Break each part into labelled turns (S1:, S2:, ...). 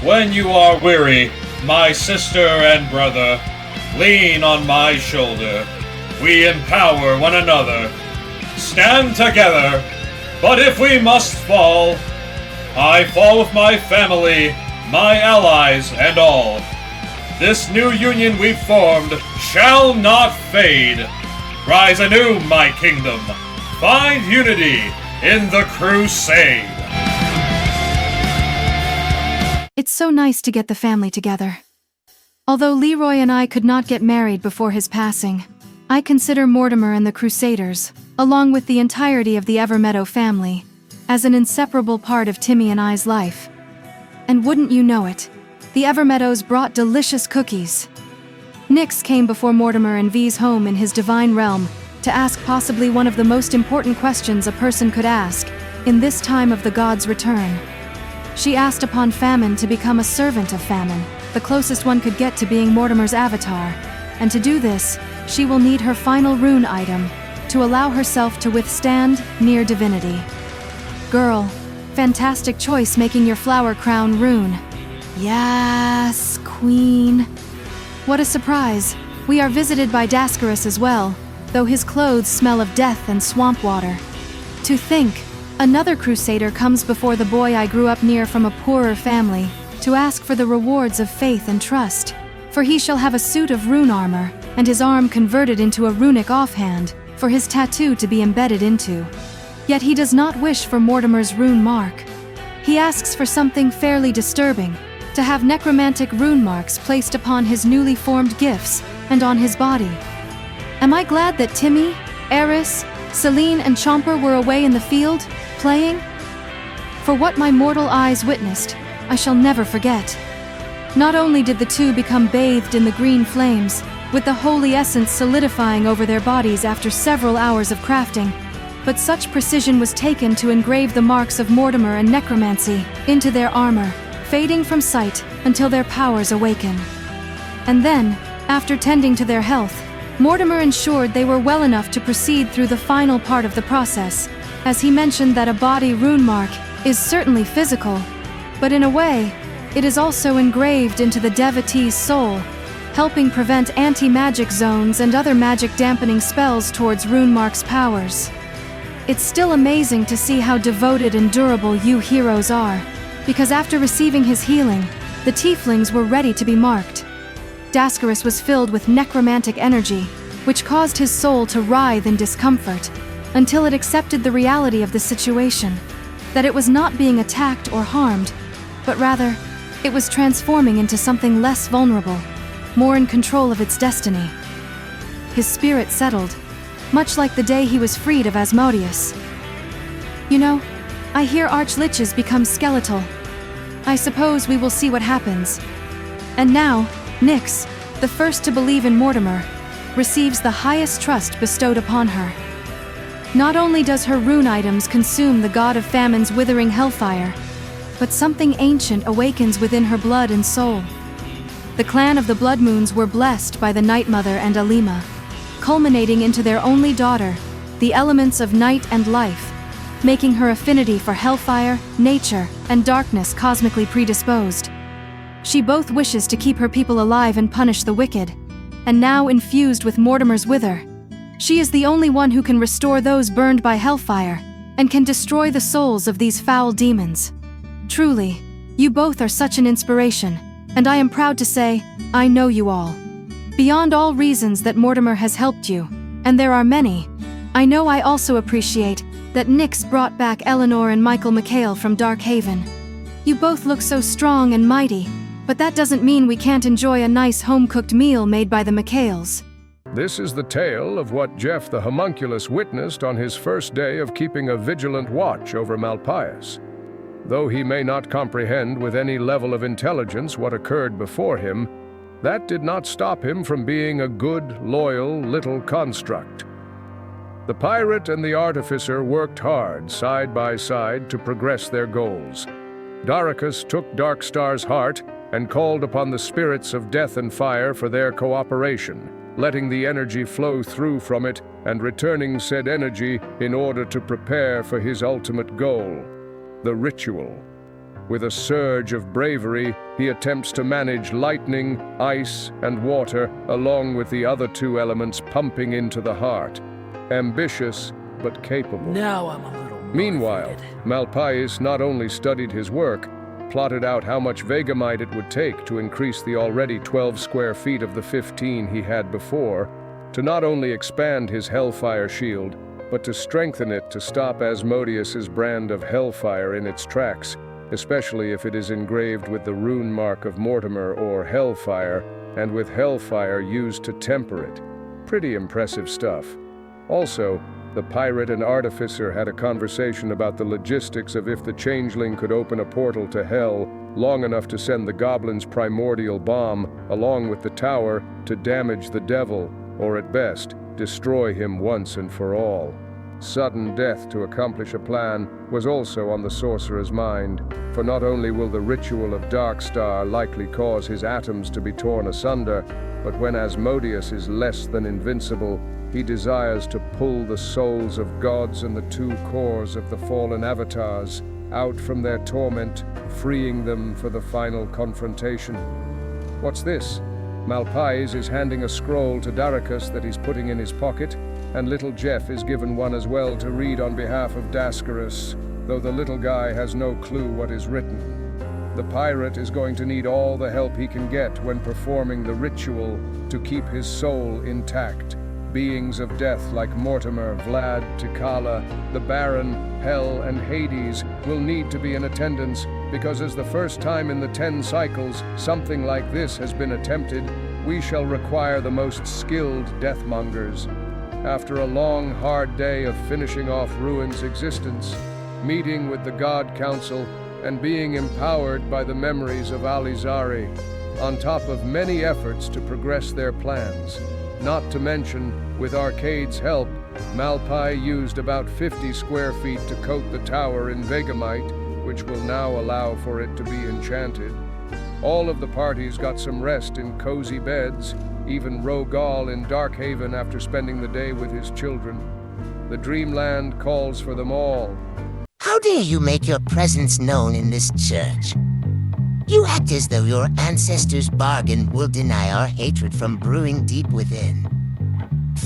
S1: When you are weary, my sister and brother, lean on my shoulder. We empower one another. Stand together, but if we must fall, I fall with my family, my allies, and all. This new union we've formed shall not fade. Rise anew, my kingdom. Find unity in the crusade.
S2: It's so nice to get the family together. Although Leroy and I could not get married before his passing, I consider Mortimer and the Crusaders, along with the entirety of the Evermeadow family, as an inseparable part of Timmy and I's life. And wouldn't you know it, the Evermeadows brought delicious cookies. Nyx came before Mortimer and V's home in his divine realm to ask possibly one of the most important questions a person could ask in this time of the gods' return. She asked upon Famine to become a servant of Famine, the closest one could get to being Mortimer's avatar, and to do this, she will need her final rune item to allow herself to withstand near divinity. Girl, fantastic choice making your flower crown rune. Yes, queen. What a surprise. We are visited by Dascarus as well, though his clothes smell of death and swamp water. To think, another crusader comes before the boy I grew up near from a poorer family to ask for the rewards of faith and trust, for he shall have a suit of rune armor and his arm converted into a runic offhand for his tattoo to be embedded into. Yet he does not wish for Mortimer's rune mark. He asks for something fairly disturbing, to have necromantic rune marks placed upon his newly formed gifts and on his body. Am I glad that Timmy, Eris, Celine and Chomper were away in the field, playing? For what my mortal eyes witnessed, I shall never forget. Not only did the two become bathed in the green flames, with the holy essence solidifying over their bodies after several hours of crafting, but such precision was taken to engrave the marks of Mortimer and necromancy into their armor, fading from sight until their powers awaken. And then, after tending to their health, Mortimer ensured they were well enough to proceed through the final part of the process, as he mentioned that a body rune mark is certainly physical, but in a way, it is also engraved into the devotee's soul, helping prevent anti-magic zones and other magic-dampening spells towards Runemark's powers. It's still amazing to see how devoted and durable you heroes are, because after receiving his healing, the tieflings were ready to be marked. Dascarus was filled with necromantic energy, which caused his soul to writhe in discomfort, until it accepted the reality of the situation, that it was not being attacked or harmed, but rather, it was transforming into something less vulnerable, more in control of its destiny. His spirit settled, much like the day he was freed of Asmodeus. You know, I hear archliches become skeletal. I suppose we will see what happens. And now, Nyx, the first to believe in Mortimer, receives the highest trust bestowed upon her. Not only does her rune items consume the god of Famine's withering hellfire, but something ancient awakens within her blood and soul. The clan of the Blood Moons were blessed by the Night Mother and Alima, culminating into their only daughter, the elements of night and life, making her affinity for hellfire, nature, and darkness cosmically predisposed. She both wishes to keep her people alive and punish the wicked, and now infused with Mortimer's wither, she is the only one who can restore those burned by hellfire, and can destroy the souls of these foul demons. Truly, you both are such an inspiration, and I am proud to say, I know you all. Beyond all reasons that Mortimer has helped you, and there are many, I know I also appreciate that Nyx brought back Eleanor and Michael McHale from Darkhaven. You both look so strong and mighty, but that doesn't mean we can't enjoy a nice home-cooked meal made by the McHales.
S3: This is the tale of what Jeff the Homunculus witnessed on his first day of keeping a vigilant watch over Malpais. Though he may not comprehend with any level of intelligence what occurred before him, that did not stop him from being a good, loyal little construct. The pirate and the artificer worked hard, side by side, to progress their goals. Daricus took Darkstar's heart and called upon the spirits of death and fire for their cooperation, letting the energy flow through from it and returning said energy in order to prepare for his ultimate goal, the ritual. With a surge of bravery, he attempts to manage lightning, ice, and water, along with the other two elements pumping into the heart. Ambitious, but capable.
S4: Now I'm a little
S3: Meanwhile,
S4: motivated.
S3: Malpais not only studied his work, plotted out how much Vegamite it would take to increase the already 12 square feet of the 15 he had before, to not only expand his Hellfire shield, but to strengthen it to stop Asmodeus's brand of Hellfire in its tracks, especially if it is engraved with the rune mark of Mortimer or Hellfire, and with Hellfire used to temper it. Pretty impressive stuff. Also, the pirate and artificer had a conversation about the logistics of if the changeling could open a portal to Hell long enough to send the goblin's primordial bomb, along with the tower, to damage the devil, or at best, destroy him once and for all. Sudden death to accomplish a plan was also on the sorcerer's mind, for not only will the ritual of Darkstar likely cause his atoms to be torn asunder, but when Asmodeus is less than invincible, he desires to pull the souls of gods and the two cores of the fallen avatars out from their torment, freeing them for the final confrontation. What's this? Malpais is handing a scroll to Daracus that he's putting in his pocket, and little Jeff is given one as well to read on behalf of Dascarus, though the little guy has no clue what is written. The pirate is going to need all the help he can get when performing the ritual to keep his soul intact. Beings of death like Mortimer, Vlad, Tikala, the Baron, Hell, and Hades will need to be in attendance because as the first time in the 10 cycles something like this has been attempted, we shall require the most skilled deathmongers. After a long, hard day of finishing off Ruin's existence, meeting with the God Council, and being empowered by the memories of Alizari, on top of many efforts to progress their plans. Not to mention, with Arcade's help, Malpai used about 50 square feet to coat the tower in Vegamite, which will now allow for it to be enchanted. All of the parties got some rest in cozy beds, even Rogal in Darkhaven after spending the day with his children. The Dreamland calls for them all.
S5: How dare you make your presence known in this church? You act as though your ancestors' bargain will deny our hatred from brewing deep within.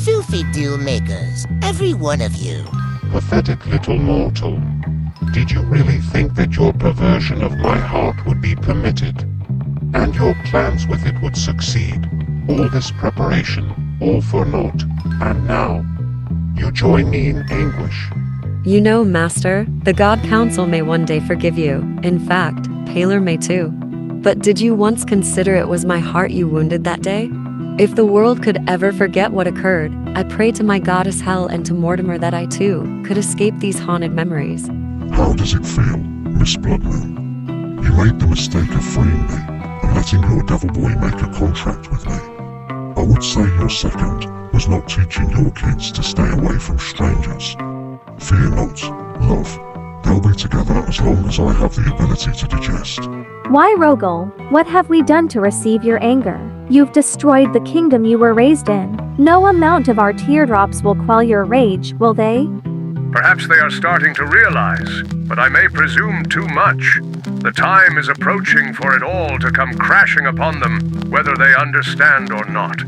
S5: Filthy deal makers, every one of you.
S6: Pathetic little mortal. Did you really think that your perversion of my heart would be permitted? And your plans with it would succeed? All this preparation, all for naught. And now, you join me in anguish.
S7: You know, Master, the God Council may one day forgive you. In fact, Paler may too. But did you once consider it was my heart you wounded that day? If the world could ever forget what occurred, I pray to my goddess Hell and to Mortimer that I too could escape these haunted memories.
S6: How does it feel, Miss Bloodmoon? You made the mistake of freeing me and letting your devil boy make a contract with me. I would say your second was not teaching your kids to stay away from strangers. Fear not, love. They'll be together as long as I have the ability to digest.
S8: Why, Rogal? What have we done to receive your anger? You've destroyed the kingdom you were raised in. No amount of our teardrops will quell your rage, will they?
S3: Perhaps they are starting to realize, but I may presume too much. The time is approaching for it all to come crashing upon them, whether they understand or not.